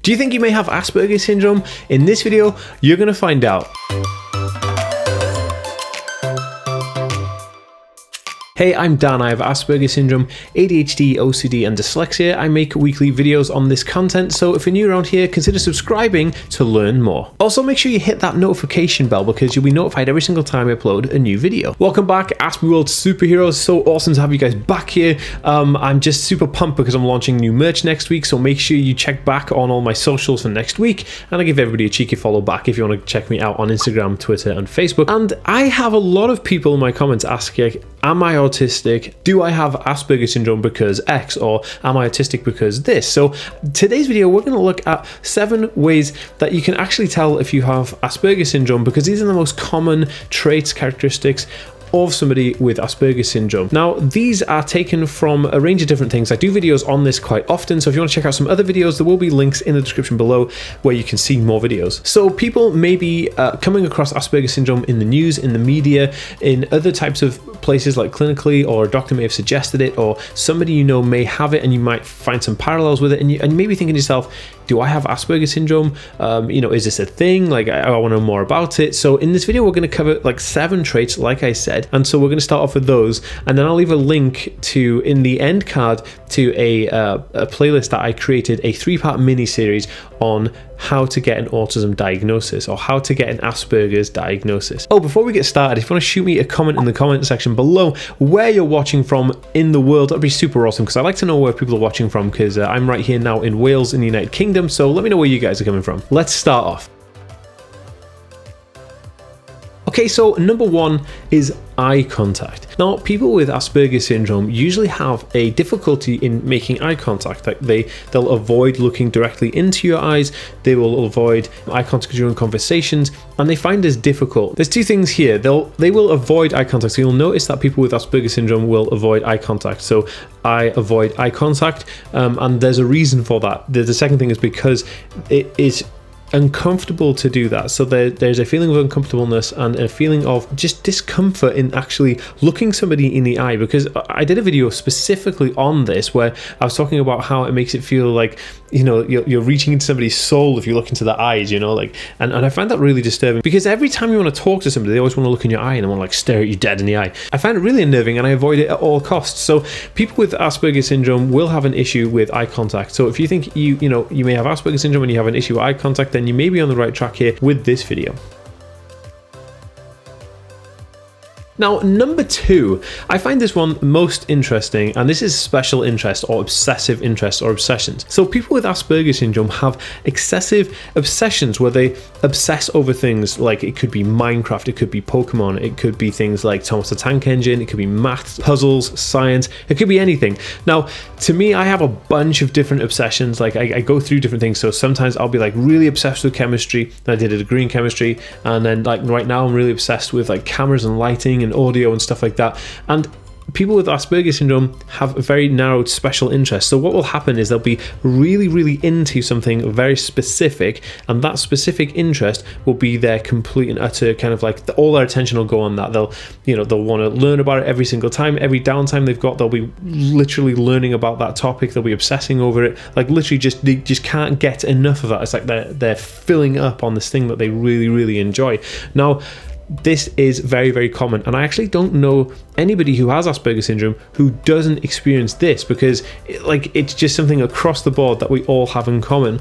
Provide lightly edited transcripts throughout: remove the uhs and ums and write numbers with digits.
Do you think you may have Aspergers syndrome? In this video, you're going to find out. Hey, I'm Dan. I have Aspergers Syndrome, ADHD, OCD, and dyslexia. I make weekly videos on this content, so if you're new around here, consider subscribing to learn more. Also, make sure you hit that notification bell because you'll be notified every single time I upload a new video. Welcome back, AspieWorld Superheroes. So awesome to have you guys back here. I'm just super pumped because I'm launching new merch next week, so make sure you check back on all my socials for next week, and I give everybody a cheeky follow back if you want to check me out on Instagram, Twitter, and Facebook. And I have a lot of people in my comments asking, am I autistic? Do I have Aspergers syndrome because X? Or am I autistic because this? So today's video, we're going to look at 7 ways that you can actually tell if you have Aspergers syndrome, because these are the most common traits, characteristics of somebody with Aspergers syndrome. Now, these are taken from a range of different things. I do videos on this quite often, so if you want to check out some other videos, there will be links in the description below where you can see more videos. So people may be coming across Aspergers syndrome in the news, in the media, in other types of places like clinically, or a doctor may have suggested it, or somebody you know may have it and you might find some parallels with it, and you may be thinking to yourself, do I have Aspergers syndrome? Is this a thing? Like, I want to know more about it. So in this video, we're going to cover like 7 traits, like I said. And so we're going to start off with those. And then I'll leave a link to, in the end card, to a playlist that I created, a 3-part mini series on how to get an autism diagnosis, or how to get an Asperger's diagnosis. Oh, before we get started, if you want to shoot me a comment in the comment section below where you're watching from in the world, that'd be super awesome, because I like to know where people are watching from, because I'm right here now in Wales in the United Kingdom, so let me know where you guys are coming from. Let's start off. Okay, so number 1 is eye contact. Now, people with Asperger's syndrome usually have a difficulty in making eye contact. Like they'll avoid looking directly into your eyes, they will avoid eye contact during conversations, and they find this difficult. There's 2 things here. They will avoid eye contact. So you'll notice that people with Asperger's syndrome will avoid eye contact. So I avoid eye contact, and there's a reason for that. The second thing is because it is uncomfortable to do that. So there's a feeling of uncomfortableness and a feeling of just discomfort in actually looking somebody in the eye, because I did a video specifically on this where I was talking about how it makes it feel like, you're reaching into somebody's soul if you look into their eyes, and I find that really disturbing, because every time you want to talk to somebody, they always want to look in your eye and they want to like stare at you dead in the eye. I find it really unnerving, and I avoid it at all costs. So people with Asperger's syndrome will have an issue with eye contact. So if you think you may have Asperger's syndrome and you have an issue with eye contact, then you may be on the right track here with this video. Now, number 2, I find this one most interesting, and this is special interest or obsessive interest or obsessions. So people with Asperger's syndrome have excessive obsessions where they obsess over things like, it could be Minecraft, it could be Pokemon, it could be things like Thomas the Tank Engine, it could be maths, puzzles, science, it could be anything. Now, to me, I have a bunch of different obsessions. Like I go through different things. So sometimes I'll be like really obsessed with chemistry. I did a degree in chemistry, and then like right now I'm really obsessed with like cameras and lighting and audio and stuff like that. And people with Asperger's syndrome have a very narrowed special interest. So what will happen is they'll be really, really into something very specific, and that specific interest will be their complete and utter kind of like all their attention will go on that. They'll want to learn about it every single time. Every downtime they've got, they'll be literally learning about that topic. They'll be obsessing over it. Like literally they just can't get enough of that. It's like they're filling up on this thing that they really, really enjoy. Now, this is very, very common, and I actually don't know anybody who has Asperger's syndrome who doesn't experience this, because it's just something across the board that we all have in common.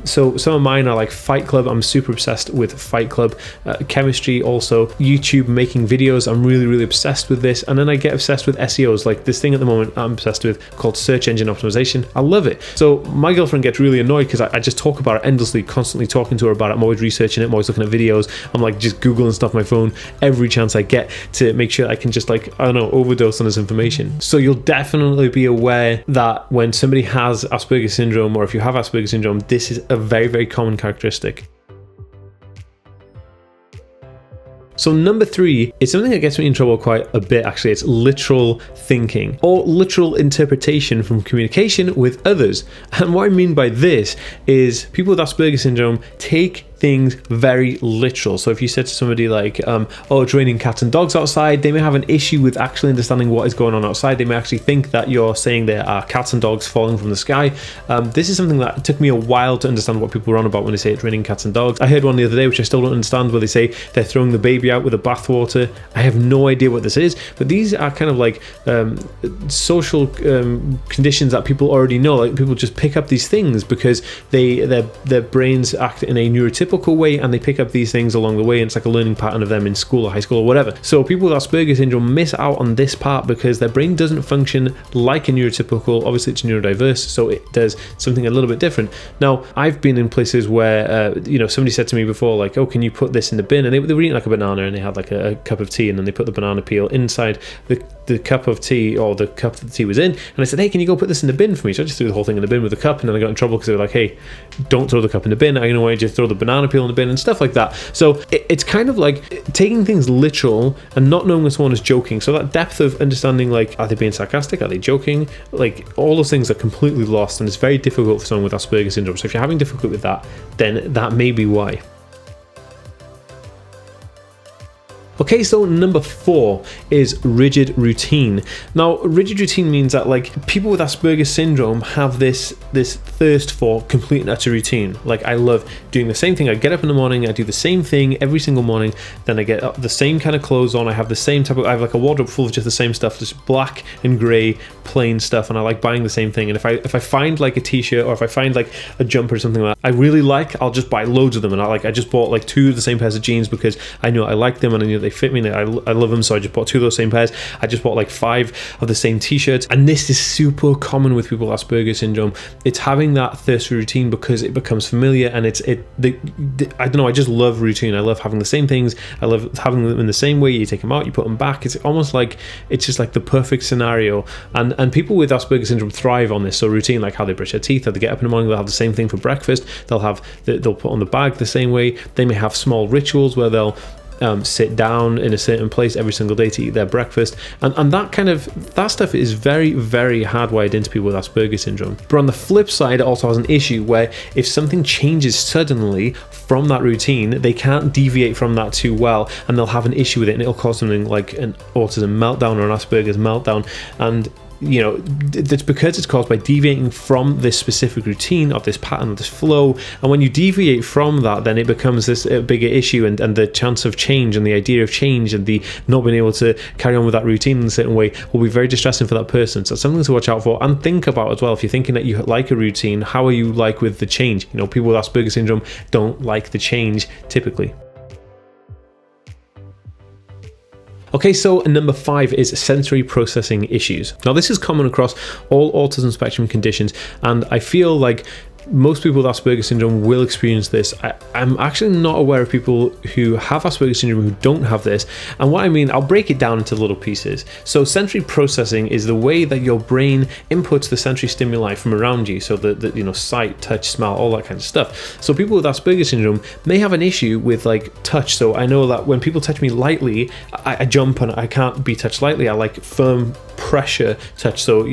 So some of mine are like Fight Club. I'm super obsessed with Fight Club. Chemistry, also YouTube, making videos. I'm really, really obsessed with this. And then I get obsessed with SEOs, like this thing at the moment I'm obsessed with called search engine optimization. I love it. So my girlfriend gets really annoyed because I just talk about it endlessly, constantly talking to her about it. I'm always researching it, I'm always looking at videos. I'm like just Googling stuff on my phone every chance I get to make sure I can just overdose on this information. So you'll definitely be aware that when somebody has Asperger's syndrome, or if you have Asperger's syndrome, this is a very, very common characteristic. So number 3 is something that gets me in trouble quite a bit, actually. It's literal thinking or literal interpretation from communication with others. And what I mean by this is people with Asperger's syndrome take things very literal. So if you said to somebody like, oh, it's raining cats and dogs outside, they may have an issue with actually understanding what is going on outside. They may actually think that you're saying there are cats and dogs falling from the sky. This is something that took me a while to understand what people are on about when they say it's raining cats and dogs. I heard one the other day, which I still don't understand, where they say they're throwing the baby out with the bathwater. I have no idea what this is, but these are kind of like social conditions that people already know. Like, people just pick up these things because their brains act in a neurotypical way, and they pick up these things along the way, and it's like a learning pattern of them in school or high school or whatever. So people with Asperger's syndrome miss out on this part because their brain doesn't function like a neurotypical. Obviously it's neurodiverse, so it does something a little bit different. Now, I've been in places where somebody said to me before, like, oh, can you put this in the bin? And they were eating like a banana, and they had like a cup of tea, and then they put the banana peel inside the cup of tea, or the cup that the tea was in, and I said, hey, can you go put this in the bin for me? So I just threw the whole thing in the bin with the cup, and then I got in trouble because they were like, hey, don't throw the cup in the bin, I know why you throw the banana peel in the bin and stuff like that. So it's kind of like taking things literal and not knowing when someone is joking. So that depth of understanding, like, are they being sarcastic, are they joking, like, all those things are completely lost, and it's very difficult for someone with Asperger's syndrome. So if you're having difficulty with that, then that may be why. Okay, so number 4 is rigid routine. Now, rigid routine means that, like, people with Asperger's syndrome have this thirst for complete and utter routine. Like, I love doing the same thing. I get up in the morning, I do the same thing every single morning, then I get the same kind of clothes on, I have the same type of, I have like a wardrobe full of just the same stuff, just black and grey plain stuff, and I like buying the same thing. And if I find like a t-shirt, or if I find like a jumper or something like that I really like, I'll just buy loads of them. And I just bought like 2 of the same pairs of jeans because I know I like them and I know they fit me, and I love them, so I just bought 2 of those same pairs. I just bought like 5 of the same t-shirts, and this is super common with people with Asperger's syndrome. It's having that thirst for routine because it becomes familiar, and I don't know, I just love routine. I love having the same things, I love having them in the same way. You take them out, you put them back. It's almost like, it's just like the perfect scenario, and people with Asperger's syndrome thrive on this. So routine, like how they brush their teeth, how they get up in the morning, they'll have the same thing for breakfast, they'll put on the bag the same way. They may have small rituals where they'll sit down in a certain place every single day to eat their breakfast, and that stuff is very, very hardwired into people with Asperger's syndrome. But on the flip side, it also has an issue where if something changes suddenly from that routine, they can't deviate from that too well, and they'll have an issue with it, and it'll cause something like an autism meltdown or an Asperger's meltdown. And that's because it's caused by deviating from this specific routine, of this pattern, of this flow. And when you deviate from that, then it becomes this bigger issue, and the chance of change and the idea of change and the not being able to carry on with that routine in a certain way will be very distressing for that person. So it's something to watch out for and think about as well. If you're thinking that you like a routine, how are you like with the change? People with Asperger's syndrome don't like the change typically. Okay, so number 5 is sensory processing issues. Now, this is common across all autism spectrum conditions, and I feel like most people with Asperger's syndrome will experience this. I'm actually not aware of people who have Asperger's syndrome who don't have this. And what I mean, I'll break it down into little pieces. So sensory processing is the way that your brain inputs the sensory stimuli from around you. So the sight, touch, smell, all that kind of stuff. So people with Asperger's syndrome may have an issue with like touch. So I know that when people touch me lightly, I jump, and I can't be touched lightly. I like firm pressure touch. So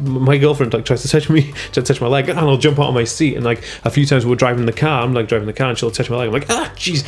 my girlfriend tries to touch my leg, and I'll jump out of my seat. And like a few times we're driving the car, I'm like driving the car, and she'll touch my leg. I'm like, jeez,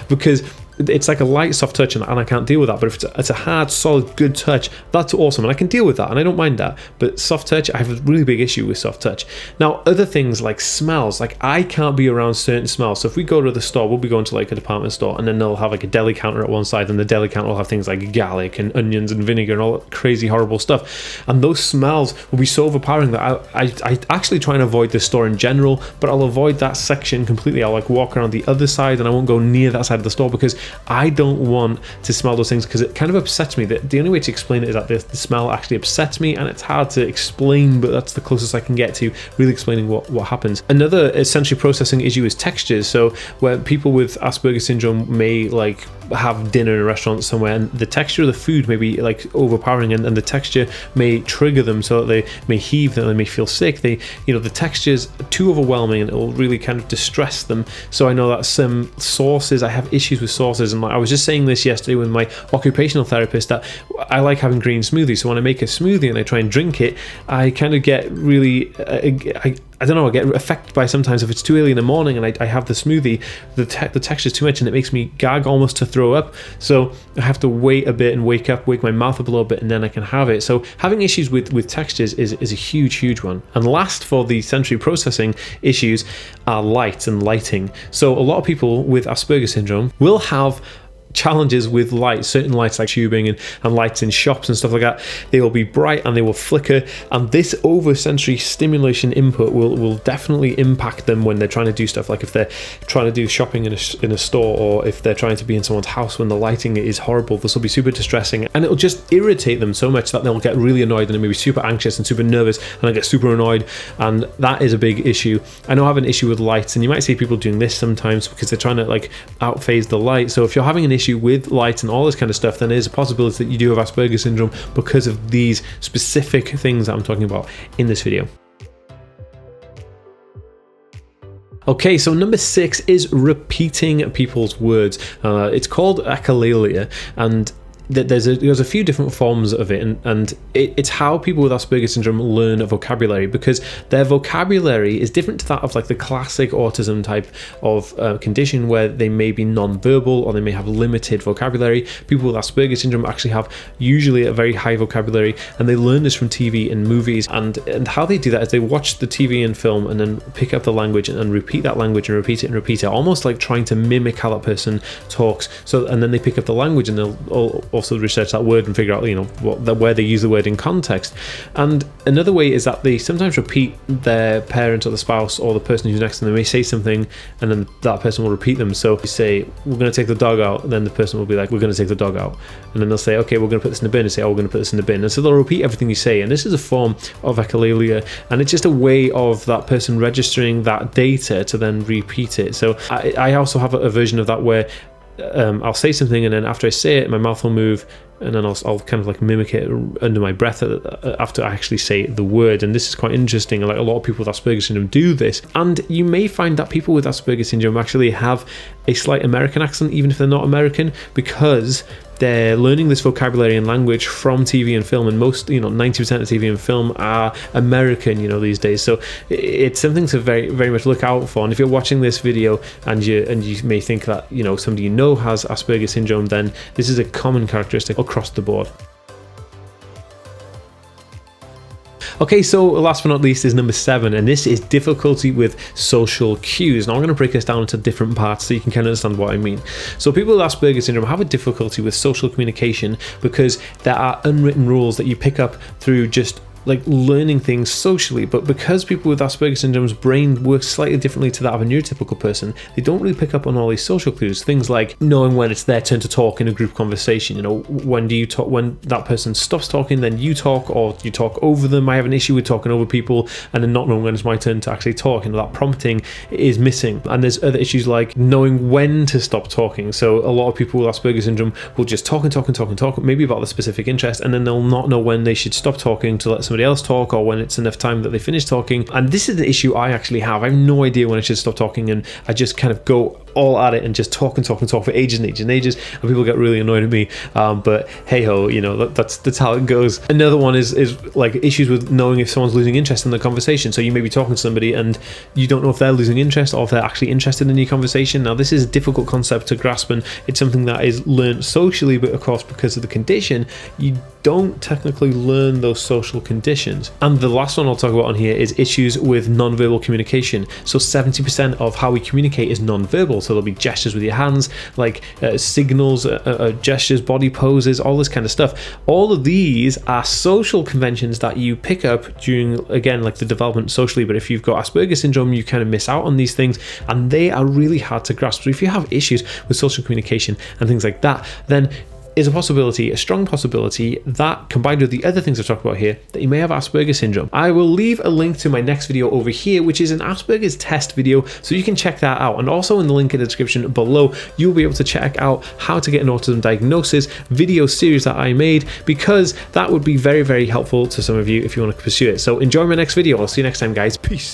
because it's like a light, soft touch, and I can't deal with that. But if it's a hard, solid, good touch, that's awesome, and I can deal with that, and I don't mind that. But soft touch, I have a really big issue with soft touch. Now, other things like smells, like I can't be around certain smells. So if we go to the store, we'll be going to like a department store, and then they'll have like a deli counter at one side, and the deli counter will have things like garlic and onions and vinegar and all that crazy, horrible stuff. And those smells will be so overpowering that I actually try and avoid the store in general, but I'll avoid that section completely. I'll like walk around the other side, and I won't go near that side of the store because I don't want to smell those things, because it kind of upsets me. The only way to explain it is that the smell actually upsets me, and it's hard to explain, but that's the closest I can get to really explaining what happens. Another sensory processing issue is textures. So where people with Asperger's syndrome may like have dinner in a restaurant somewhere, and the texture of the food may be like overpowering, and the texture may trigger them, so that they may heave, and they may feel sick. The texture's too overwhelming, and it will really kind of distress them. So I know that some sauces, I have issues with sauces, and I was just saying this yesterday with my occupational therapist, that I like having green smoothies. So when I make a smoothie and I try and drink it, I kind of get really I I don't know, I get affected by sometimes if it's too early in the morning and I have the smoothie, the texture's too much and it makes me gag almost to throw up. So I have to wait a bit and wake my mouth up a little bit, and then I can have it. So having issues with textures is a huge one. And last for the sensory processing issues are light and lighting. So a lot of people with Asperger's syndrome will have challenges with light, certain lights like tubing and lights in shops and stuff like that. They will be bright and they will flicker, and this over sensory stimulation input will definitely impact them when they're trying to do stuff, like if they're trying to do shopping in a store, or if they're trying to be in someone's house when the lighting is horrible. This will be super distressing, and it'll just irritate them so much that they'll get really annoyed, and they'll be super anxious and super nervous, and they'll get super annoyed, and that is a big issue. I know I have an issue with lights, and you might see people doing this sometimes because they're trying to like outphase the light. So if you're having an issue with light and all this kind of stuff, then there's a possibility that you do have Asperger's syndrome because of these specific things that I'm talking about in this video. Okay, so number 6 is repeating people's words. It's called echolalia, and there's a few different forms of it, and it's how people with Asperger's syndrome learn a vocabulary, because their vocabulary is different to that of like the classic autism type of condition where they may be non-verbal or they may have limited vocabulary. People with Asperger's syndrome actually have usually a very high vocabulary, and they learn this from TV and movies, and how they do that is they watch the TV and film and then pick up the language and repeat that language and repeat it, almost like trying to mimic how that person talks. So, and then they pick up the language and they'll also research that word and figure out, you know, where they use the word in context. And another way is that they sometimes repeat their parent or the spouse or the person who's next to them. They may say something and then that person will repeat them. So you say, we're going to take the dog out, and then the person will be like, we're going to take the dog out, and then they'll say, okay, we're going to put this in the bin, and say, oh, we're going to put this in the bin. And so they'll repeat everything you say, and this is a form of echolalia, and it's just a way of that person registering that data to then repeat it. So I also have a version of that where I'll say something, and then after I say it, my mouth will move, and then I'll kind of like mimic it under my breath after I actually say the word. And this is quite interesting. Like a lot of people with Asperger's syndrome do this, and you may find that people with Asperger's syndrome actually have a slight American accent, even if they're not American, because they're learning this vocabulary and language from TV and film, and most, 90% of TV and film are American, these days. So it's something to very, very much look out for. And if you're watching this video and you may think that, somebody has Asperger's syndrome, then this is a common characteristic across the board. Okay, so last but not least is number 7, and this is difficulty with social cues. Now I'm going to break this down into different parts so you can kind of understand what I mean. So people with Asperger's syndrome have a difficulty with social communication because there are unwritten rules that you pick up through just like learning things socially. But because people with Asperger's syndrome's brain works slightly differently to that of a neurotypical person, they don't really pick up on all these social clues. Things like knowing when it's their turn to talk in a group conversation. When do you talk? When that person stops talking, then you talk, or you talk over them. I have an issue with talking over people and then not knowing when it's my turn to actually talk, and that prompting is missing. And there's other issues like knowing when to stop talking. So a lot of people with Asperger's syndrome will just talk, maybe about the specific interest, and then they'll not know when they should stop talking to let somebody else talk, or when it's enough time that they finish talking. And this is the issue I actually have. I have no idea when I should stop talking, and I just kind of go all at it and just talk for ages and people get really annoyed at me. But hey ho, that's how it goes. Another one is like issues with knowing if someone's losing interest in the conversation. So you may be talking to somebody and you don't know if they're losing interest or if they're actually interested in your conversation. Now this is a difficult concept to grasp, and it's something that is learned socially, but of course because of the condition you don't technically learn those social conditions. And the last one I'll talk about on here is issues with non-verbal communication. So 70% of how we communicate is non-verbal. So there'll be gestures with your hands, like signals, gestures, body poses, all this kind of stuff. All of these are social conventions that you pick up during, again, like the development socially. But if you've got Asperger's syndrome, you kind of miss out on these things, and they are really hard to grasp. So if you have issues with social communication and things like that, then is a strong possibility that, combined with the other things I've talked about here, that you may have Asperger's syndrome. I will leave a link to my next video over here, which is an Asperger's test video, so you can check that out. And also in the link in the description below, you'll be able to check out how to get an autism diagnosis video series that I made, because that would be very, very helpful to some of you if you want to pursue it. So enjoy my next video. I'll see you next time, guys. Peace.